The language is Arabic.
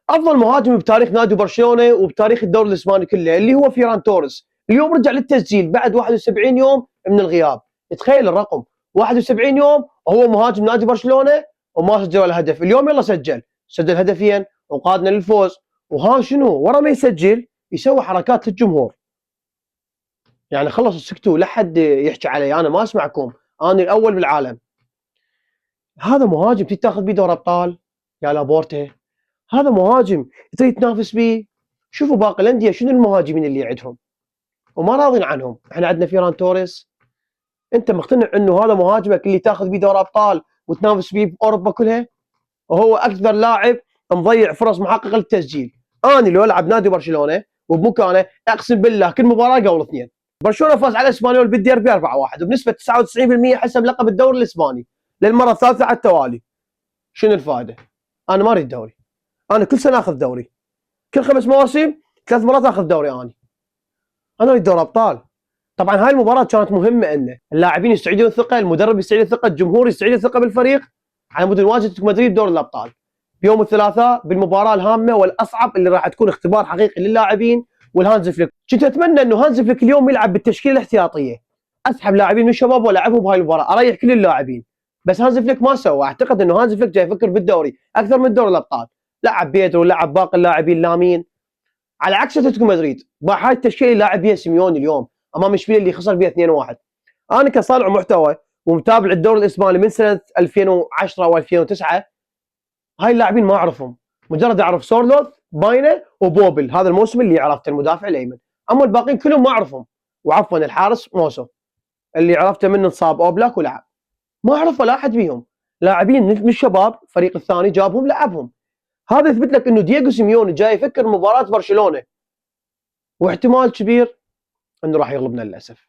افضل مهاجم بتاريخ نادي برشلونه وبتاريخ الدوري الاسباني كله اللي هو فيران توريس، اليوم رجع للتسجيل بعد 71 يوم من الغياب. تخيل الرقم، 71 يوم وهو مهاجم نادي برشلونه وما سجل ولا هدف. اليوم يلا سجل هدفين وقادنا للفوز. وها شنو ورا ما يسجل يسوي حركات للجمهور. يعني خلص سكتوا، لا حد يحكي علي، انا ما اسمعكم، انا الاول بالعالم. هذا مهاجم تتاخذ بيه دوري ابطال يا لابورتا؟ هذا مهاجم تريد تنافس بيه؟ شوفوا باقي الانديه شنو المهاجمين اللي عندهم وما راضين عنهم. احنا عندنا فيران توريس. انت مقتنع انه هذا مهاجمك اللي تاخذ بيه دوري ابطال وتنافس بيه باوروبا كلها؟ وهو اكثر لاعب مضيع فرص محققه للتسجيل. انا لو العب نادي برشلونه وبمكانه اقسم بالله كل مباراه جول اثنين. برشلونه فاز على اسبانيول بالديربي 4-1 وبنسبه 99% حسم لقب الدوري الاسباني للمره الثالثه على التوالي. شنو الفائده؟ انا ما اريد دوري. انا كل سنه اخذ دوري، كل 5 مواسم 3 مرات اخذ دوري. انا اريد دوري ابطال. طبعا هاي المباراه كانت مهمه، ان اللاعبين يستعيدون الثقه، المدرب يستعيد الثقه، الجمهور يستعيد الثقه بالفريق على مود نواجه اتلتيكو مدريد بدوري الابطال بيوم الثلاثاء بالمباراه الهامه والاصعب اللي راح تكون اختبار حقيقي للاعبين والهانز فليك. كنت اتمنى انه هانز فليك اليوم يلعب بالتشكيله الاحتياطيه، اسحب لاعبين من الشباب والعبهم بهاي المباراه، اريح كل اللاعبين. بس هانز فليك ما سوى. اعتقد انه هانز فليك جاي يفكر بالدوري اكثر من دوري الابطال. لعب بيدرو ولعب باقي اللاعبين لامين، على عكس اتلتيكو مدريد. هاي التشكيله اللي لاعب بها سيميوني اليوم امام اشبيليه اللي خسر بها 2-1. انا كصانع محتوى ومتابع الدوري الاسباني من سنه 2010 و2009، هاي اللاعبين ما اعرفهم، مجرد اعرف سورلوث باينه وبوبل هذا الموسم اللي عرفته المدافع الايمن. اما الباقيين كلهم ما اعرفهم. وعفوا الحارس موسو اللي عرفته منه انصاب اوبلاك ولعب، ما اعرف ولا احد بيهم. لاعبين من الشباب الفريق الثاني جابهم لعبهم. هذا يثبت لك انه دييغو سيميوني جاي يفكر مباراه برشلونه، واحتمال كبير انه راح يغلبنا للاسف.